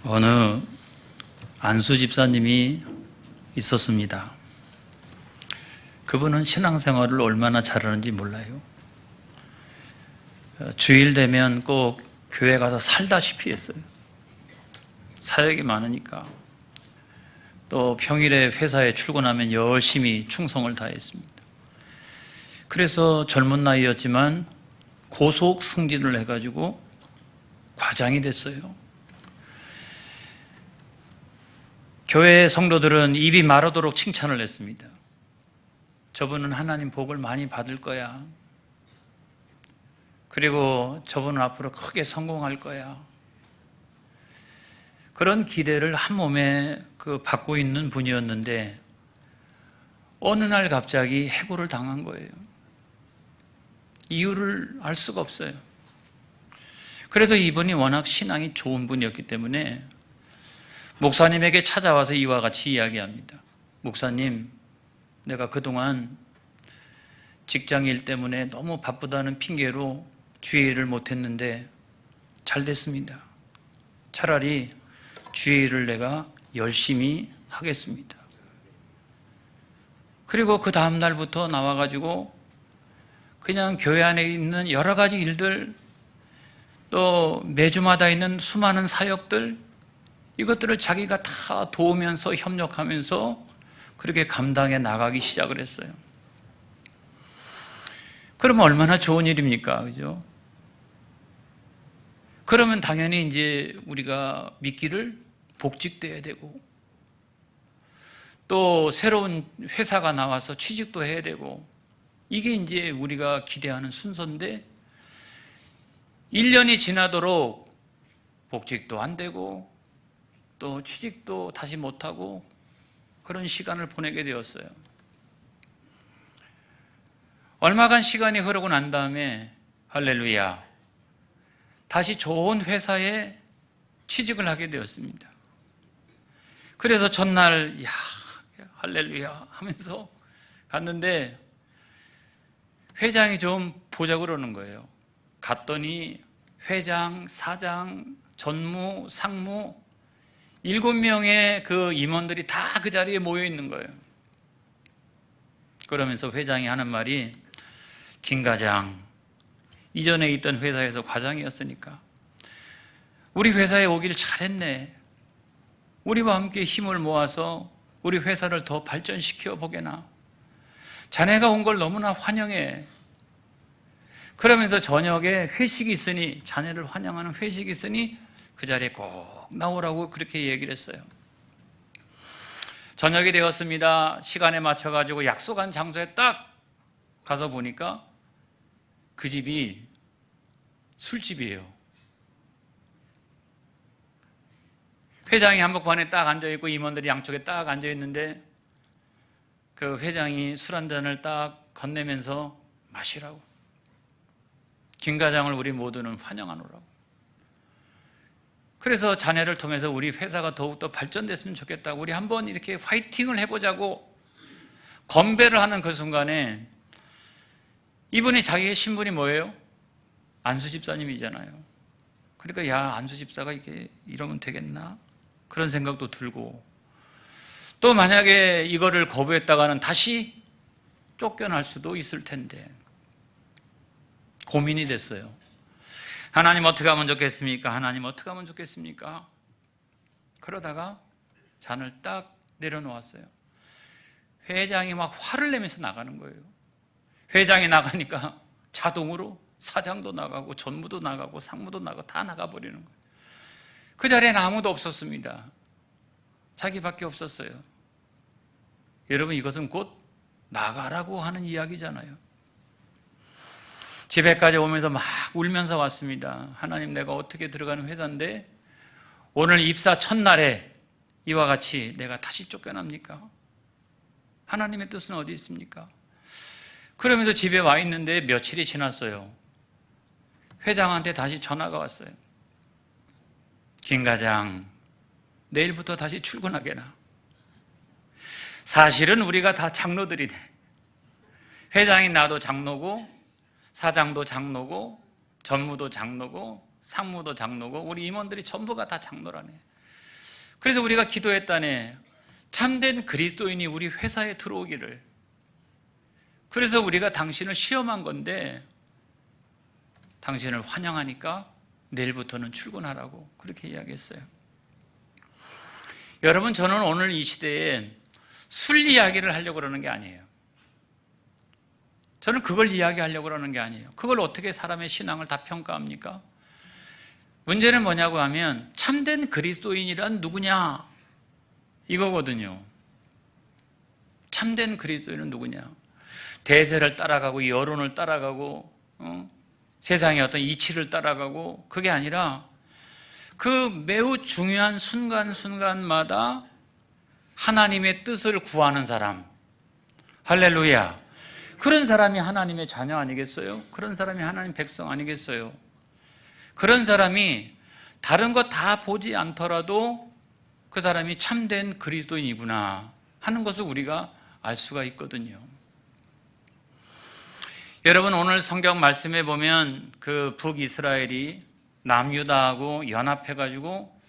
어느 안수 집사님이 있었습니다. 그분은 신앙생활을 얼마나 잘하는지 몰라요. 주일 되면 꼭 교회 가서 살다시피 했어요. 사역이 많으니까. 또 평일에 회사에 출근하면 열심히 충성을 다했습니다. 그래서 젊은 나이였지만 고속 승진을 해가지고 과장이 됐어요. 교회 성도들은 입이 마르도록 칭찬을 했습니다. 저분은 하나님 복을 많이 받을 거야. 그리고 저분은 앞으로 크게 성공할 거야. 그런 기대를 한 몸에 받고 있는 분이었는데 어느 날 갑자기 해고를 당한 거예요. 이유를 알 수가 없어요. 그래도 이분이 워낙 신앙이 좋은 분이었기 때문에 목사님에게 찾아와서 이와 같이 이야기합니다. 목사님, 내가 그동안 직장 일 때문에 너무 바쁘다는 핑계로 주의를 못했는데 잘 됐습니다. 차라리 주의를 내가 열심히 하겠습니다. 그리고 그 다음 날부터 나와가지고 그냥 교회 안에 있는 여러 가지 일들, 또 매주마다 있는 수많은 사역들, 이것들을 자기가 다 도우면서 협력하면서 그렇게 감당해 나가기 시작을 했어요. 그러면 얼마나 좋은 일입니까? 그죠? 그러면 당연히 이제 우리가 믿기를 복직돼야 되고, 또 새로운 회사가 나와서 취직도 해야 되고, 이게 이제 우리가 기대하는 순서인데 1년이 지나도록 복직도 안 되고 또 취직도 다시 못하고 그런 시간을 보내게 되었어요. 얼마간 시간이 흐르고 난 다음에 할렐루야, 다시 좋은 회사에 취직을 하게 되었습니다. 그래서 전날 야 할렐루야 하면서 갔는데 회장이 좀 보자고 그러는 거예요. 갔더니 회장, 사장, 전무, 상무 7명의 그 임원들이 다 그 자리에 모여 있는 거예요. 그러면서 회장이 하는 말이, 김 과장, 이전에 있던 회사에서 과장이었으니까 우리 회사에 오길 잘했네. 우리와 함께 힘을 모아서 우리 회사를 더 발전시켜 보게나. 자네가 온 걸 너무나 환영해. 그러면서 저녁에 회식이 있으니, 자네를 환영하는 회식이 있으니 그 자리에 꼭 나오라고 그렇게 얘기를 했어요. 저녁이 되었습니다. 시간에 맞춰가지고 약속한 장소에 딱 가서 보니까 그 집이 술집이에요. 회장이 한복판에 딱 앉아있고 임원들이 양쪽에 딱 앉아있는데 그 회장이 술 한 잔을 딱 건네면서 마시라고. 김 과장을 우리 모두는 환영하노라고. 그래서 자네를 통해서 우리 회사가 더욱더 발전됐으면 좋겠다고, 우리 한번 이렇게 화이팅을 해보자고 건배를 하는 그 순간에 이분이 자기의 신분이 뭐예요? 안수 집사님이잖아요. 그러니까 야, 안수 집사가 이게 이러면 되겠나? 그런 생각도 들고, 또 만약에 이거를 거부했다가는 다시 쫓겨날 수도 있을 텐데 고민이 됐어요. 하나님 어떻게 하면 좋겠습니까? 하나님 어떻게 하면 좋겠습니까? 그러다가 잔을 딱 내려놓았어요. 회장이 막 화를 내면서 나가는 거예요. 회장이 나가니까 자동으로 사장도 나가고 전무도 나가고 상무도 나가고 다 나가버리는 거예요. 그 자리에는 아무도 없었습니다. 자기밖에 없었어요. 여러분, 이것은 곧 나가라고 하는 이야기잖아요. 집에까지 오면서 막 울면서 왔습니다. 하나님, 내가 어떻게 들어가는 회사인데 오늘 입사 첫날에 이와 같이 내가 다시 쫓겨납니까? 하나님의 뜻은 어디 있습니까? 그러면서 집에 와 있는데 며칠이 지났어요. 회장한테 다시 전화가 왔어요. 김 과장, 내일부터 다시 출근하게나. 사실은 우리가 다 장로들이네. 회장이 나도 장로고 사장도 장로고 전무도 장로고 상무도 장로고 우리 임원들이 전부가 다 장로라네. 그래서 우리가 기도했다네. 참된 그리스도인이 우리 회사에 들어오기를. 그래서 우리가 당신을 시험한 건데 당신을 환영하니까 내일부터는 출근하라고 그렇게 이야기했어요. 여러분, 저는 오늘 이 시대에 술 이야기를 하려고 그러는 게 아니에요. 저는 그걸 이야기하려고 그러는 게 아니에요. 그걸 어떻게 사람의 신앙을 다 평가합니까? 문제는 뭐냐고 하면 참된 그리스도인이란 누구냐? 이거거든요. 참된 그리스도인은 누구냐? 대세를 따라가고 여론을 따라가고 세상의 어떤 이치를 따라가고 그게 아니라 그 매우 중요한 순간순간마다 하나님의 뜻을 구하는 사람. 할렐루야. 그런 사람이 하나님의 자녀 아니겠어요? 그런 사람이 하나님 백성 아니겠어요? 그런 사람이 다른 거 다 보지 않더라도 그 사람이 참된 그리스도인이구나 하는 것을 우리가 알 수가 있거든요. 여러분, 오늘 성경 말씀에 보면 그 북이스라엘이 남유다하고 연합해가지고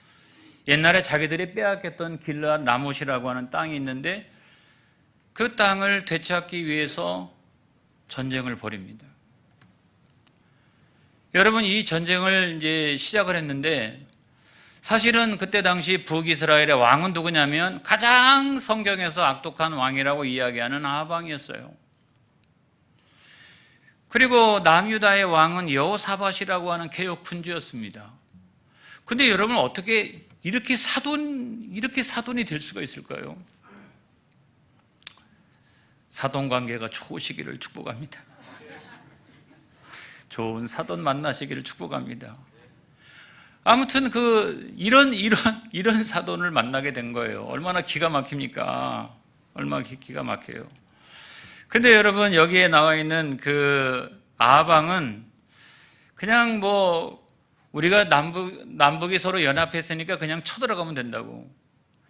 옛날에 자기들이 빼앗겼던 길르앗 라못이라고 하는 땅이 있는데 그 땅을 되찾기 위해서 전쟁을 벌입니다. 여러분, 이 전쟁을 이제 시작을 했는데 사실은 그때 당시 북이스라엘의 왕은 누구냐면 가장 성경에서 악독한 왕이라고 이야기하는 아합 왕이었어요. 그리고 남유다의 왕은 여호사밧이라고 하는 개혁 군주였습니다. 근데 여러분, 어떻게 이렇게 사돈이 될 수가 있을까요? 사돈 관계가 좋으시기를 축복합니다. 좋은 사돈 만나시기를 축복합니다. 아무튼 이런 사돈을 만나게 된 거예요. 얼마나 기가 막힙니까? 얼마나 기가 막혀요. 근데 여러분, 여기에 나와 있는 그 아합 왕은 그냥 우리가 남북이 서로 연합했으니까 그냥 쳐들어가면 된다고.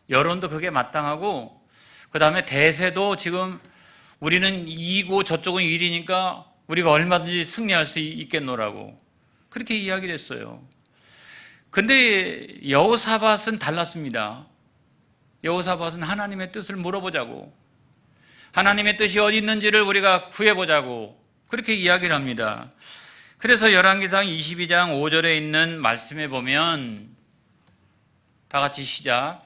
여론도 그게 마땅하고 그 다음에 대세도 지금 우리는 2고 저쪽은 1이니까 우리가 얼마든지 승리할 수 있겠노라고 그렇게 이야기를 했어요. 근데 여호사밧은 달랐습니다. 여호사밧은 하나님의 뜻을 물어보자고, 하나님의 뜻이 어디 있는지를 우리가 구해보자고 그렇게 이야기를 합니다. 그래서 열왕기상 22장 5절에 있는 말씀에 보면 다 같이 시작.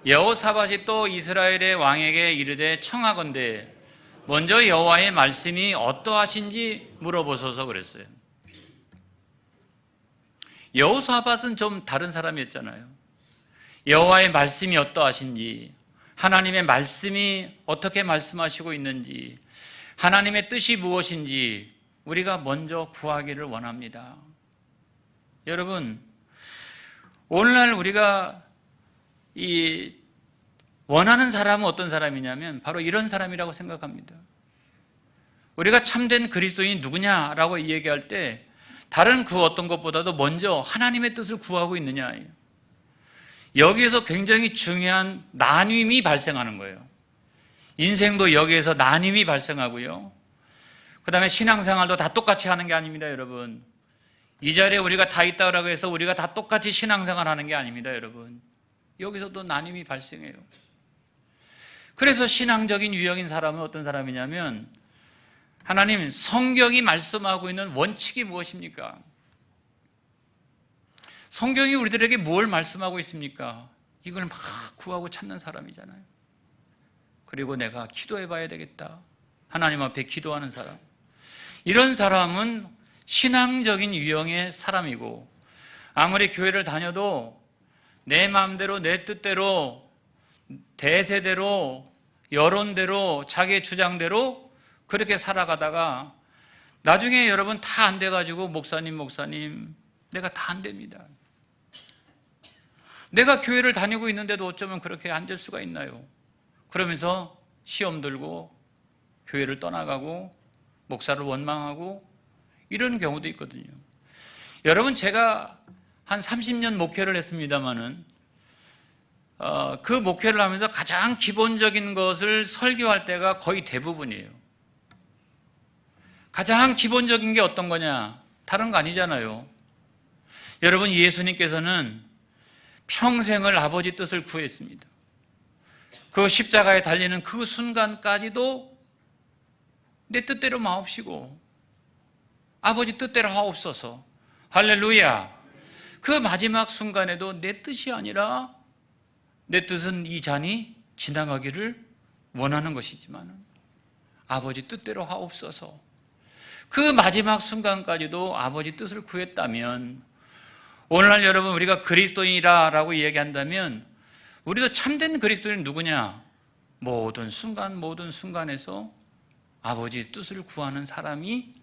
여호사밧이 또 이스라엘의 왕에게 이르되 청하건대 먼저 여호와의 말씀이 어떠하신지 물어보소서 그랬어요. 여호사밧은 좀 다른 사람이었잖아요. 여호와의 말씀이 어떠하신지, 하나님의 말씀이 어떻게 말씀하시고 있는지, 하나님의 뜻이 무엇인지 우리가 먼저 구하기를 원합니다. 여러분, 오늘날 우리가 원하는 사람은 어떤 사람이냐면 바로 이런 사람이라고 생각합니다. 우리가 참된 그리스도인이 누구냐라고 얘기할 때 다른 그 어떤 것보다도 먼저 하나님의 뜻을 구하고 있느냐. 여기에서 굉장히 중요한 나눔이 발생하는 거예요. 인생도 여기에서 나눔이 발생하고요. 그 다음에 신앙생활도 다 똑같이 하는 게 아닙니다, 여러분. 이 자리에 우리가 다 있다고 해서 우리가 다 똑같이 신앙생활 하는 게 아닙니다, 여러분. 여기서도 나눔이 발생해요. 그래서 신앙적인 유형인 사람은 어떤 사람이냐면 하나님, 성경이 말씀하고 있는 원칙이 무엇입니까? 성경이 우리들에게 뭘 말씀하고 있습니까? 이걸 막 구하고 찾는 사람이잖아요. 그리고 내가 기도해 봐야 되겠다. 하나님 앞에 기도하는 사람. 이런 사람은 신앙적인 유형의 사람이고 아무리 교회를 다녀도 내 마음대로 내 뜻대로 대세대로 여론대로 자기의 주장대로 그렇게 살아가다가 나중에 여러분 다 안 돼가지고 목사님 내가 다 안 됩니다. 내가 교회를 다니고 있는데도 어쩌면 그렇게 안 될 수가 있나요? 그러면서 시험 들고 교회를 떠나가고 목사를 원망하고 이런 경우도 있거든요. 여러분, 제가 한 30년 목회를 했습니다마는 그 목회를 하면서 가장 기본적인 것을 설교할 때가 거의 대부분이에요. 가장 기본적인 게 어떤 거냐? 다른 거 아니잖아요. 여러분, 예수님께서는 평생을 아버지 뜻을 구했습니다. 그 십자가에 달리는 그 순간까지도 내 뜻대로 마옵시고 아버지 뜻대로 하옵소서. 할렐루야. 그 마지막 순간에도 내 뜻이 아니라 내 뜻은 이 잔이 지나가기를 원하는 것이지만 아버지 뜻대로 하옵소서. 그 마지막 순간까지도 아버지 뜻을 구했다면 오늘날 여러분 우리가 그리스도인이라고 이야기한다면 우리도 참된 그리스도인은 누구냐? 모든 순간에서 아버지 뜻을 구하는 사람이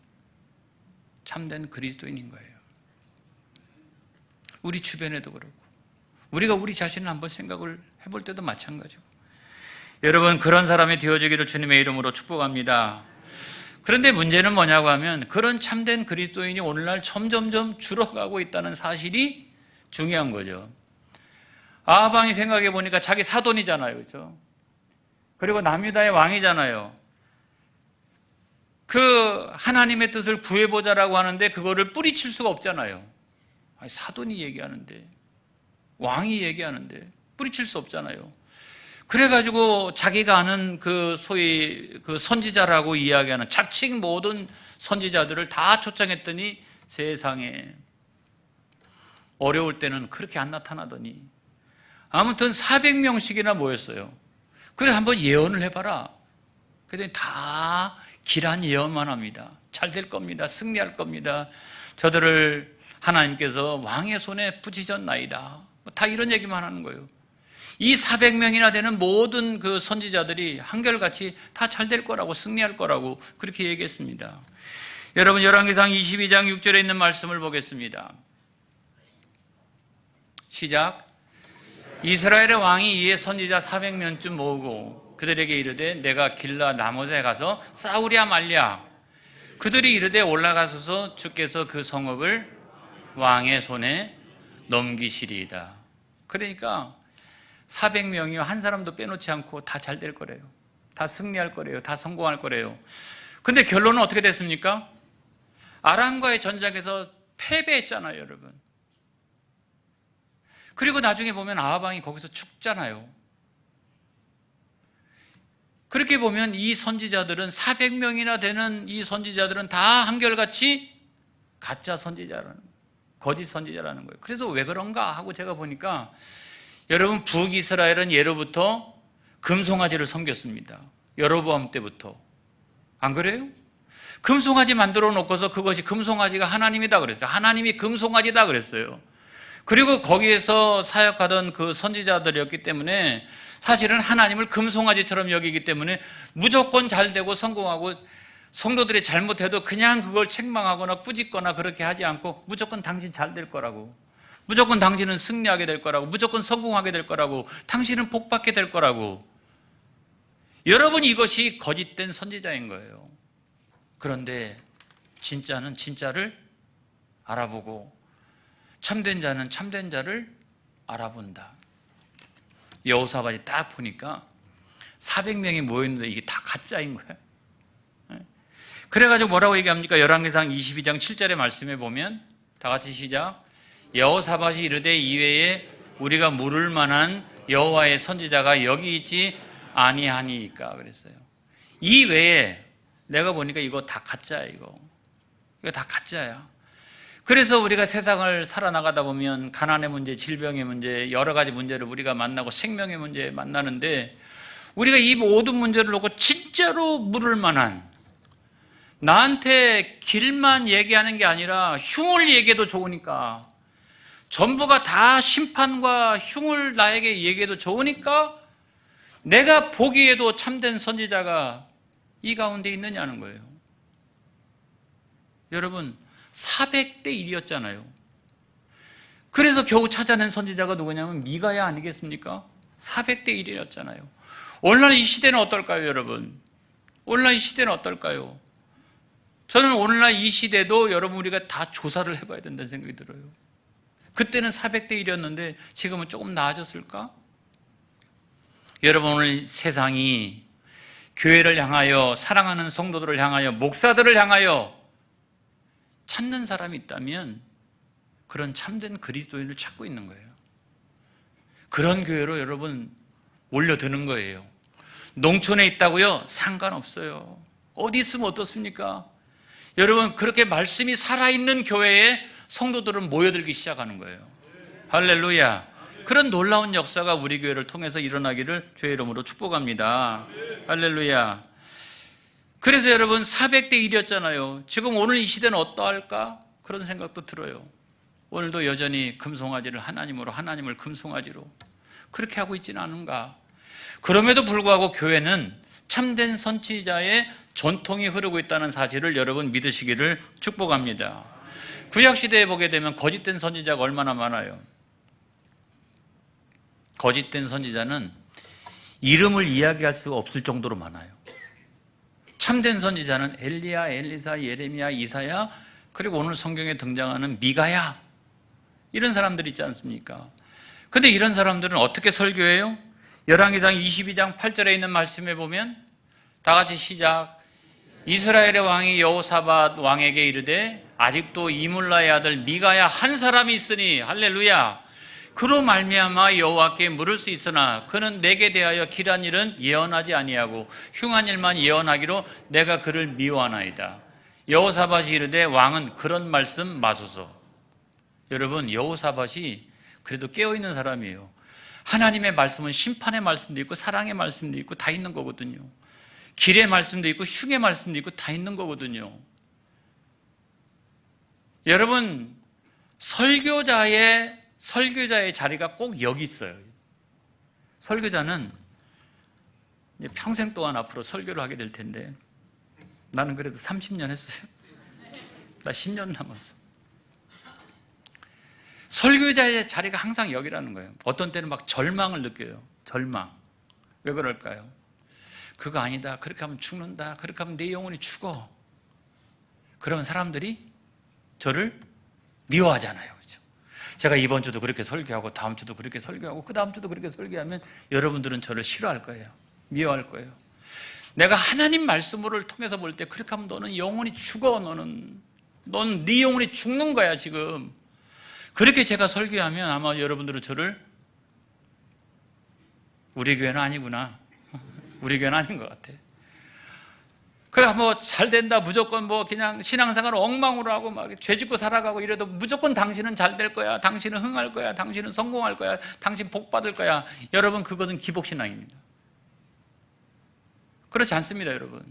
참된 그리스도인인 거예요. 우리 주변에도 그렇고 우리가 우리 자신을 한번 생각을 해볼 때도 마찬가지고 여러분 그런 사람이 되어지기를 주님의 이름으로 축복합니다. 그런데 문제는 뭐냐고 하면 그런 참된 그리스도인이 오늘날 점점점 줄어가고 있다는 사실이 중요한 거죠. 아하방이 생각해 보니까 자기 사돈이잖아요. 그렇죠? 그리고 남유다의 왕이잖아요. 그 하나님의 뜻을 구해보자라고 하는데 그거를 뿌리칠 수가 없잖아요. 아니, 사돈이 얘기하는데 왕이 얘기하는데 뿌리칠 수 없잖아요. 그래가지고 자기가 아는 그 소위 그 선지자라고 이야기하는 자칭 모든 선지자들을 다 초청했더니 세상에 어려울 때는 그렇게 안 나타나더니 아무튼 400명씩이나 모였어요. 그래서 한번 예언을 해봐라. 그랬더니 다 길한 예언만 합니다. 잘 될 겁니다. 승리할 겁니다. 저들을 하나님께서 왕의 손에 붙이셨나이다. 다 이런 얘기만 하는 거예요. 이 400명이나 되는 모든 그 선지자들이 한결같이 다 잘 될 거라고 승리할 거라고 그렇게 얘기했습니다. 여러분 열왕기상 22장 6절에 있는 말씀을 보겠습니다. 시작. 이스라엘의 왕이 이에 선지자 400명쯤 모으고 그들에게 이르되 내가 길라 라못에 가서 싸우랴 말랴. 그들이 이르되 올라가소서 주께서 그 성읍을 왕의 손에 넘기시리이다. 그러니까 400명이요 한 사람도 빼놓지 않고 다 잘 될 거래요. 다 승리할 거래요. 다 성공할 거래요. 근데 결론은 어떻게 됐습니까? 아람과의 전쟁에서 패배했잖아요, 여러분. 그리고 나중에 보면 아하방이 거기서 죽잖아요. 그렇게 보면 이 선지자들은 400명이나 되는 이 선지자들은 다 한결같이 가짜 선지자라는 거예요. 거짓 선지자라는 거예요. 그래서 왜 그런가 하고 제가 보니까 여러분 북이스라엘은 예로부터 금송아지를 섬겼습니다. 여로보암 때부터. 안 그래요? 금송아지 만들어 놓고서 그것이 금송아지가 하나님이다 그랬어요. 하나님이 금송아지다 그랬어요. 그리고 거기에서 사역하던 그 선지자들이었기 때문에 사실은 하나님을 금송아지처럼 여기기 때문에 무조건 잘 되고 성공하고 성도들이 잘못해도 그냥 그걸 책망하거나 꾸짖거나 그렇게 하지 않고 무조건 당신 잘 될 거라고, 무조건 당신은 승리하게 될 거라고, 무조건 성공하게 될 거라고, 당신은 복받게 될 거라고. 여러분 이것이 거짓된 선지자인 거예요. 그런데 진짜는 진짜를 알아보고 참된 자는 참된 자를 알아본다. 여호사밧이 딱 보니까 400명이 모였는데 이게 다 가짜인 거예요. 그래가지고 뭐라고 얘기합니까? 열왕기상 22장 7절의 말씀에 보면 다 같이 시작. 여호사밧이 이르되 이외에 우리가 물을 만한 여호와의 선지자가 여기 있지 아니하니까 그랬어요. 이 외에 내가 보니까 이거 다 가짜야. 이거 다 가짜야. 그래서 우리가 세상을 살아나가다 보면 가난의 문제, 질병의 문제, 여러 가지 문제를 우리가 만나고 생명의 문제 만나는데 우리가 이 모든 문제를 놓고 진짜로 물을 만한, 나한테 길만 얘기하는 게 아니라 흉을 얘기해도 좋으니까, 전부가 다 심판과 흉을 나에게 얘기해도 좋으니까 내가 보기에도 참된 선지자가 이 가운데 있느냐는 거예요. 여러분 400대 1이었잖아요. 그래서 겨우 찾아낸 선지자가 누구냐면 미가야 아니겠습니까? 400대 1이었잖아요. 오늘날 이 시대는 어떨까요, 여러분? 오늘날 이 시대는 어떨까요? 저는 오늘날 이 시대도 여러분 우리가 다 조사를 해봐야 된다는 생각이 들어요. 그때는 400대 1이었는데 지금은 조금 나아졌을까? 여러분 오늘 세상이 교회를 향하여, 사랑하는 성도들을 향하여, 목사들을 향하여 찾는 사람이 있다면 그런 참된 그리스도인을 찾고 있는 거예요. 그런 교회로 여러분 몰려드는 거예요. 농촌에 있다고요? 상관없어요. 어디 있으면 어떻습니까? 여러분, 그렇게 말씀이 살아있는 교회에 성도들은 모여들기 시작하는 거예요. 할렐루야. 그런 놀라운 역사가 우리 교회를 통해서 일어나기를 주의 이름으로 축복합니다. 할렐루야. 그래서 여러분 400대 1이었잖아요. 지금 오늘 이 시대는 어떠할까? 그런 생각도 들어요. 오늘도 여전히 금송아지를 하나님으로, 하나님을 금송아지로 그렇게 하고 있지는 않은가? 그럼에도 불구하고 교회는 참된 선지자의 전통이 흐르고 있다는 사실을 여러분 믿으시기를 축복합니다. 구약시대에 보게 되면 거짓된 선지자가 얼마나 많아요. 거짓된 선지자는 이름을 이야기할 수 없을 정도로 많아요. 참된 선지자는 엘리야, 엘리사, 예레미야, 이사야, 그리고 오늘 성경에 등장하는 미가야, 이런 사람들 있지 않습니까? 근데 이런 사람들은 어떻게 설교해요? 열왕기상 22장 8절에 있는 말씀에 보면 다 같이 시작. 이스라엘의 왕이 여호사밧 왕에게 이르되 아직도 이물라의 아들 미가야 한 사람이 있으니, 할렐루야, 그로 말미암아 여호와께 물을 수 있으나 그는 내게 대하여 길한 일은 예언하지 아니하고 흉한 일만 예언하기로 내가 그를 미워하나이다. 여호사밧이 이르되 왕은 그런 말씀 마소서. 여러분, 여호사밧이 그래도 깨어있는 사람이에요. 하나님의 말씀은 심판의 말씀도 있고 사랑의 말씀도 있고 다 있는 거거든요. 길의 말씀도 있고 흉의 말씀도 있고 다 있는 거거든요. 여러분, 설교자의 자리가 꼭 여기 있어요. 설교자는 평생 동안 앞으로 설교를 하게 될 텐데, 나는 그래도 30년 했어요. 나 10년 남았어. 설교자의 자리가 항상 여기라는 거예요. 어떤 때는 막 절망을 느껴요. 절망. 왜 그럴까요? 그거 아니다. 그렇게 하면 죽는다. 그렇게 하면 내 영혼이 죽어. 그러면 사람들이 저를 미워하잖아요. 그렇죠? 제가 이번 주도 그렇게 설교하고 다음 주도 그렇게 설교하고 그 다음 주도 그렇게 설교하면 여러분들은 저를 싫어할 거예요. 미워할 거예요. 내가 하나님 말씀을 통해서 볼 때 그렇게 하면 너는 영혼이 죽어. 넌 네 영혼이 죽는 거야 지금. 그렇게 제가 설교하면 아마 여러분들은 저를 우리 교회는 아니구나. 우리 교회는 아닌 것 같아. 그래, 뭐 잘 된다. 무조건 뭐 그냥 신앙생활을 엉망으로 하고 막 죄 짓고 살아가고 이래도 무조건 당신은 잘 될 거야. 당신은 흥할 거야. 당신은 성공할 거야. 당신 복 받을 거야. 여러분, 그것은 기복신앙입니다. 그렇지 않습니다, 여러분.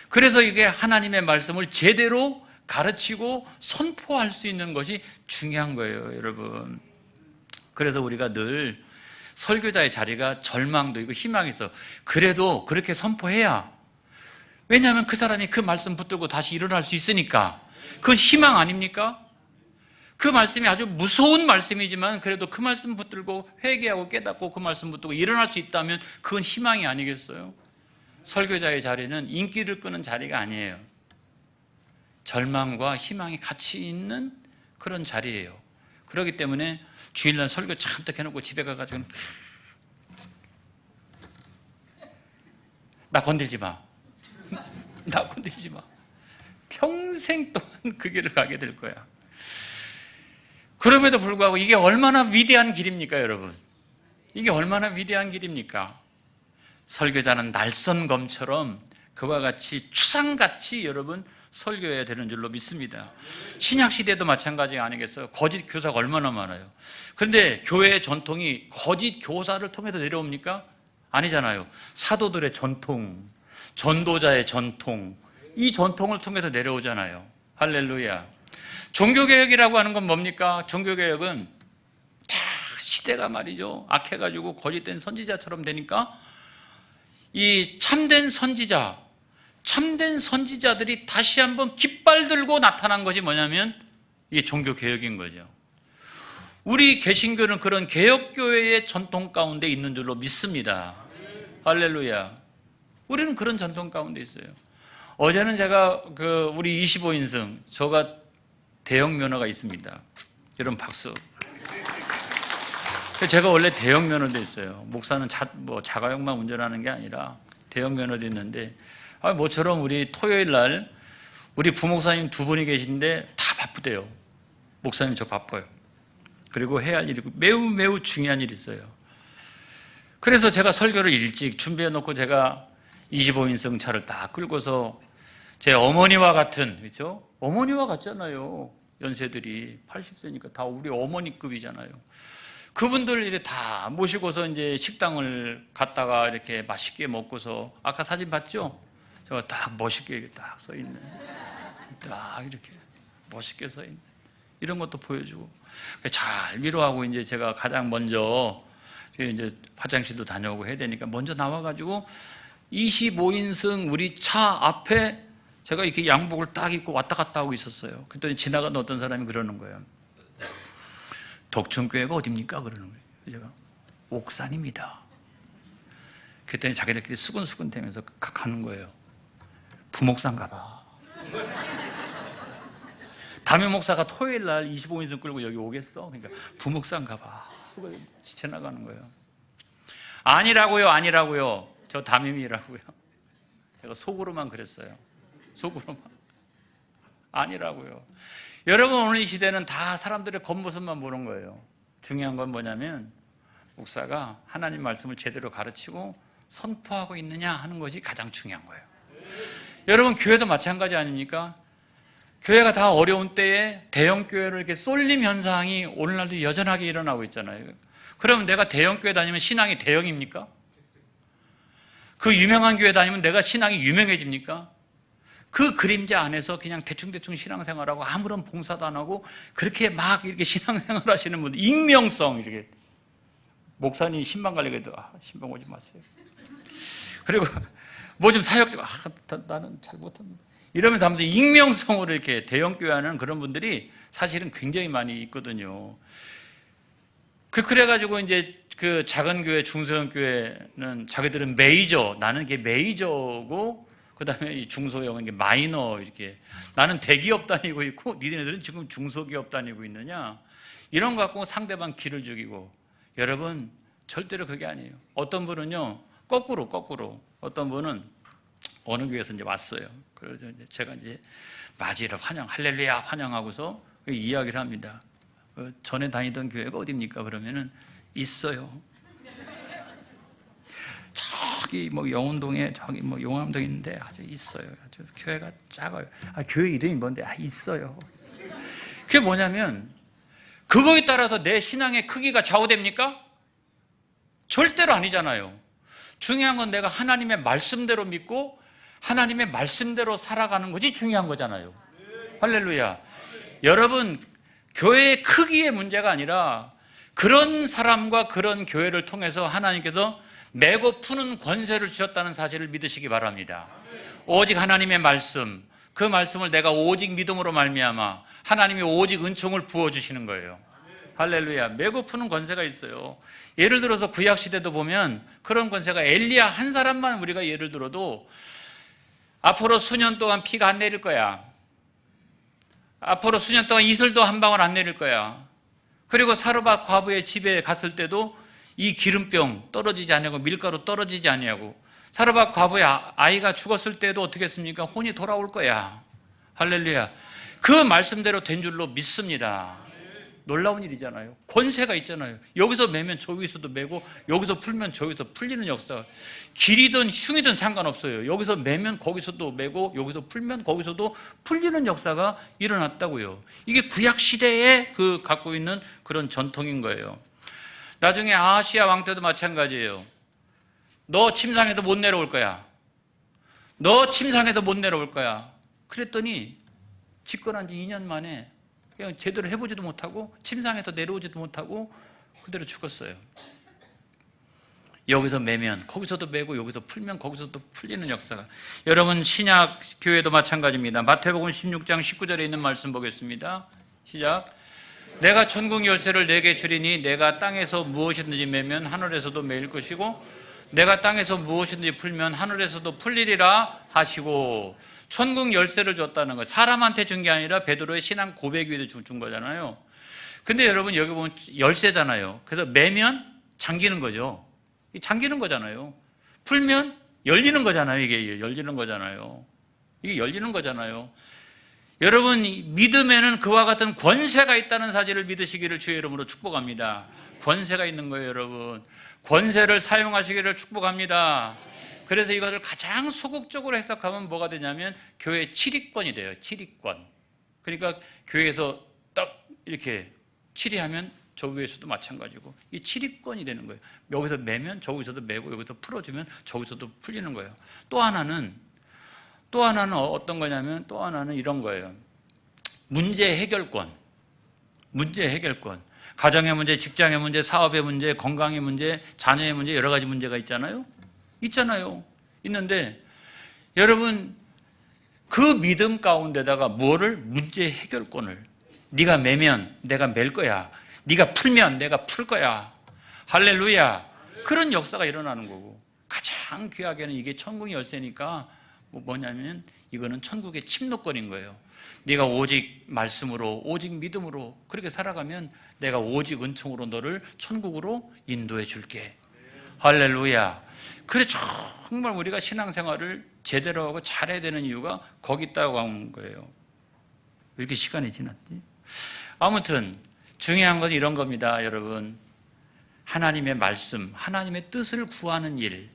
그래서 이게 하나님의 말씀을 제대로 가르치고 선포할 수 있는 것이 중요한 거예요, 여러분. 그래서 우리가 늘 설교자의 자리가 절망도 있고 희망이 있어. 그래도 그렇게 선포해야, 왜냐하면 그 사람이 그 말씀 붙들고 다시 일어날 수 있으니까. 그건 희망 아닙니까? 그 말씀이 아주 무서운 말씀이지만 그래도 그 말씀 붙들고 회개하고 깨닫고 그 말씀 붙들고 일어날 수 있다면 그건 희망이 아니겠어요? 설교자의 자리는 인기를 끄는 자리가 아니에요. 절망과 희망이 같이 있는 그런 자리예요. 그렇기 때문에 주일날 설교 잔뜩 해놓고 집에 가가지고 나 건들지 마. 나 건들지 마. 평생 동안 그 길을 가게 될 거야. 그럼에도 불구하고 이게 얼마나 위대한 길입니까, 여러분? 이게 얼마나 위대한 길입니까? 설교자는 날선검처럼 그와 같이 추상같이 여러분 설교해야 되는 줄로 믿습니다. 신약시대도 마찬가지 아니겠어요? 거짓 교사가 얼마나 많아요. 그런데 교회의 전통이 거짓 교사를 통해서 내려옵니까? 아니잖아요. 사도들의 전통, 전도자의 전통, 이 전통을 통해서 내려오잖아요. 할렐루야. 종교개혁이라고 하는 건 뭡니까? 종교개혁은 다 시대가 말이죠, 악해가지고 거짓된 선지자처럼 되니까 이 참된 선지자들이 다시 한번 깃발 들고 나타난 것이 뭐냐면 이게 종교개혁인 거죠. 우리 개신교는 그런 개혁교회의 전통 가운데 있는 줄로 믿습니다. 할렐루야. 우리는 그런 전통 가운데 있어요. 어제는 제가 우리 25인승, 저가 대형 면허가 있습니다. 여러분 박수. 제가 원래 대형 면허도 있어요. 목사는 자가용만 운전하는 게 아니라 대형 면허도 있는데, 모처럼 우리 토요일 날 우리 부목사님 두 분이 계신데 다 바쁘대요. 목사님 저 바빠요. 그리고 해야 할 일이 매우 매우 중요한 일이 있어요. 그래서 제가 설교를 일찍 준비해 놓고 제가 25인승 차를 딱 끌고서 제 어머니와 같은, 그렇죠? 어머니와 같잖아요. 연세들이 80세니까 다 우리 어머니급이잖아요. 그분들 이렇게 다 모시고서 이제 식당을 갔다가 이렇게 맛있게 먹고서, 아까 사진 봤죠? 제가 딱 멋있게 딱 서 있는, 딱 이렇게 멋있게 서 있는 이런 것도 보여주고 잘 위로하고, 이제 제가 가장 먼저 이제 화장실도 다녀오고 해야 되니까 먼저 나와가지고 25인승 우리 차 앞에 제가 이렇게 양복을 딱 입고 왔다 갔다 하고 있었어요. 그랬더니 지나가는 어떤 사람이 그러는 거예요. 덕천교회가 어딥니까? 그러는 거예요. 제가 옥산입니다. 그랬더니 자기들끼리 수근수근 대면서 가는 거예요. 부목산 가봐. 담임 목사가 토요일 날 25인승 끌고 여기 오겠어? 그러니까 부목산 가봐. 지쳐나가는 거예요. 아니라고요, 아니라고요. 저 담임이라고요. 제가 속으로만 그랬어요. 속으로만. 아니라고요. 여러분, 오늘 이 시대는 다 사람들의 겉모습만 보는 거예요. 중요한 건 뭐냐면 목사가 하나님 말씀을 제대로 가르치고 선포하고 있느냐 하는 것이 가장 중요한 거예요. 여러분, 교회도 마찬가지 아닙니까? 교회가 다 어려운 때에 대형 교회로 이렇게 쏠림 현상이 오늘날도 여전하게 일어나고 있잖아요. 그러면 내가 대형 교회 다니면 신앙이 대형입니까? 그 유명한 교회 다니면 내가 신앙이 유명해집니까? 그 그림자 안에서 그냥 대충대충 신앙생활하고 아무런 봉사도 안 하고 그렇게 막 이렇게 신앙생활 하시는 분들, 익명성, 이렇게 목사님 신방 가려고 해도 신방 오지 마세요. 그리고 뭐 좀 사역 좀, 나는 잘 못합니다. 이러면서 아무튼 익명성으로 이렇게 대형교회 하는 그런 분들이 사실은 굉장히 많이 있거든요. 그래가지고 이제 그 작은 교회, 중소형 교회는 자기들은 메이저, 나는 이게 메이저고, 그 다음에 이 중소형은 이게 마이너, 이렇게. 나는 대기업 다니고 있고, 니네들은 지금 중소기업 다니고 있느냐? 이런 거 갖고 상대방 기를 죽이고. 여러분, 절대로 그게 아니에요. 어떤 분은요, 거꾸로. 어떤 분은 어느 교회에서 이제 왔어요. 그래서 제가 이제 맞이를 할렐루야 환영하고서 이야기를 합니다. 전에 다니던 교회가 어딥니까? 그러면은 있어요. 저기 뭐 영운동에 저기 뭐 용암동 있는데 아주 있어요. 아주 교회가 작아요. 교회 이름이 뭔데? 있어요. 그게 뭐냐면 그거에 따라서 내 신앙의 크기가 좌우됩니까? 절대로 아니잖아요. 중요한 건 내가 하나님의 말씀대로 믿고 하나님의 말씀대로 살아가는 것이 중요한 거잖아요. 할렐루야. 여러분, 교회의 크기의 문제가 아니라 그런 사람과 그런 교회를 통해서 하나님께서 메고 푸는 권세를 주셨다는 사실을 믿으시기 바랍니다. 오직 하나님의 말씀, 그 말씀을 내가 오직 믿음으로 말미암아 하나님이 오직 은총을 부어주시는 거예요. 할렐루야. 메고 푸는 권세가 있어요. 예를 들어서 구약시대도 보면 그런 권세가, 엘리야 한 사람만 우리가 예를 들어도 앞으로 수년 동안 비가 안 내릴 거야. 앞으로 수년 동안 이슬도 한 방울 안 내릴 거야. 그리고 사르밧 과부의 집에 갔을 때도 이 기름병 떨어지지 않냐고, 밀가루 떨어지지 않냐고. 사르밧 과부의 아이가 죽었을 때도 어떻게 했습니까? 혼이 돌아올 거야. 할렐루야. 그 말씀대로 된 줄로 믿습니다. 놀라운 일이잖아요. 권세가 있잖아요. 여기서 매면 저기서도 매고, 여기서 풀면 저기서 풀리는 역사. 길이든 흉이든 상관없어요. 여기서 매면 거기서도 매고, 여기서 풀면 거기서도 풀리는 역사가 일어났다고요. 이게 구약시대에 그 갖고 있는 그런 전통인 거예요. 나중에 아하시야 왕 때도 마찬가지예요. 너 침상에도 못 내려올 거야. 너 침상에도 못 내려올 거야. 그랬더니 집권한 지 2년 만에 그냥 제대로 해보지도 못하고 침상에서 내려오지도 못하고 그대로 죽었어요. 여기서 매면 거기서도 매고, 여기서 풀면 거기서도 풀리는 역사가. 여러분, 신약 교회도 마찬가지입니다. 마태복음 16장 19절에 있는 말씀 보겠습니다. 시작. 내가 천국 열쇠를 내게 주리니 내가 땅에서 무엇이든지 매면 하늘에서도 매일 것이고 내가 땅에서 무엇이든지 풀면 하늘에서도 풀리리라 하시고. 천국 열쇠를 줬다는 거예요. 사람한테 준 게 아니라 베드로의 신앙 고백 위에 준 거잖아요. 근데 여러분, 여기 보면 열쇠잖아요. 그래서 매면 잠기는 거죠. 잠기는 거잖아요. 풀면 열리는 거잖아요. 이게 열리는 거잖아요. 이게 열리는 거잖아요. 여러분, 믿음에는 그와 같은 권세가 있다는 사실을 믿으시기를 주의 이름으로 축복합니다. 권세가 있는 거예요, 여러분. 권세를 사용하시기를 축복합니다. 그래서 이것을 가장 소극적으로 해석하면 뭐가 되냐면 교회 치리권이 돼요. 치리권. 그러니까 교회에서 딱 이렇게 치리하면 저 위에서도 마찬가지고 이 치리권이 되는 거예요. 여기서 매면 저기서도 매고 여기서 풀어주면 저기서도 풀리는 거예요. 또 하나는 어떤 거냐면 또 하나는 이런 거예요. 문제 해결권. 문제 해결권. 가정의 문제, 직장의 문제, 사업의 문제, 건강의 문제, 자녀의 문제, 여러 가지 문제가 있잖아요. 있는데 여러분, 그 믿음 가운데다가 뭐를? 문제 해결권을. 네가 매면 내가 맬 거야. 네가 풀면 내가 풀 거야. 할렐루야. 그런 역사가 일어나는 거고, 가장 귀하게는 이게 천국의 열쇠니까 뭐냐면 이거는 천국의 침노권인 거예요. 네가 오직 말씀으로, 오직 믿음으로 그렇게 살아가면 내가 오직 은총으로 너를 천국으로 인도해 줄게. 할렐루야. 그래, 정말 우리가 신앙생활을 제대로 하고 잘해야 되는 이유가 거기 있다고 하는 거예요. 왜 이렇게 시간이 지났지? 아무튼 중요한 건 이런 겁니다, 여러분. 하나님의 말씀, 하나님의 뜻을 구하는 일,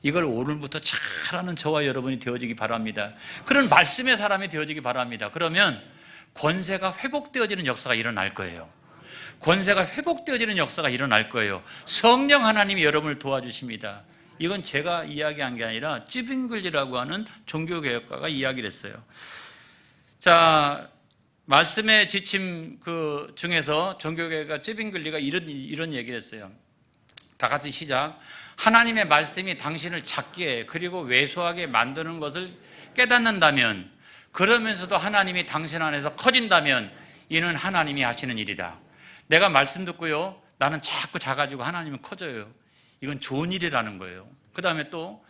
이걸 오늘부터 잘하는 저와 여러분이 되어지기 바랍니다. 그런 말씀의 사람이 되어지기 바랍니다. 그러면 권세가 회복되어지는 역사가 일어날 거예요. 권세가 회복되어지는 역사가 일어날 거예요. 성령 하나님이 여러분을 도와주십니다. 이건 제가 이야기한 게 아니라 찌빙글리라고 하는 종교개혁가가 이야기를 했어요. 자, 말씀의 지침 그 중에서 종교개혁가 찌빙글리가 이런 얘기를 했어요. 다 같이 시작. 하나님의 말씀이 당신을 작게 그리고 왜소하게 만드는 것을 깨닫는다면, 그러면서도 하나님이 당신 안에서 커진다면 이는 하나님이 하시는 일이다. 내가 말씀 듣고요, 나는 자꾸 작아지고 하나님은 커져요. 이건 좋은 일이라는 거예요. 그 다음에 또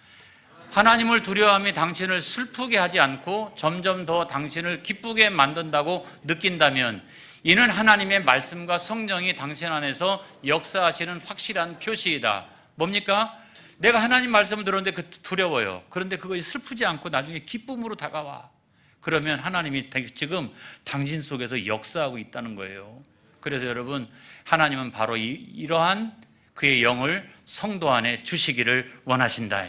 하나님을 두려워함이 당신을 슬프게 하지 않고 점점 더 당신을 기쁘게 만든다고 느낀다면 이는 하나님의 말씀과 성령이 당신 안에서 역사하시는 확실한 표시이다. 뭡니까? 내가 하나님 말씀을 들었는데 그 두려워요. 그런데 그것이 슬프지 않고 나중에 기쁨으로 다가와. 그러면 하나님이 지금 당신 속에서 역사하고 있다는 거예요. 그래서 여러분, 하나님은 바로 이러한 그의 영을 성도 안에 주시기를 원하신다.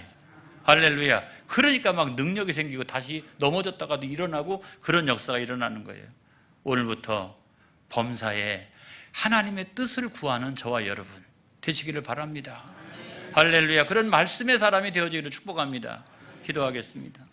할렐루야. 그러니까 막 능력이 생기고 다시 넘어졌다가도 일어나고 그런 역사가 일어나는 거예요. 오늘부터 범사에 하나님의 뜻을 구하는 저와 여러분 되시기를 바랍니다. 할렐루야. 그런 말씀의 사람이 되어지기를 축복합니다. 기도하겠습니다.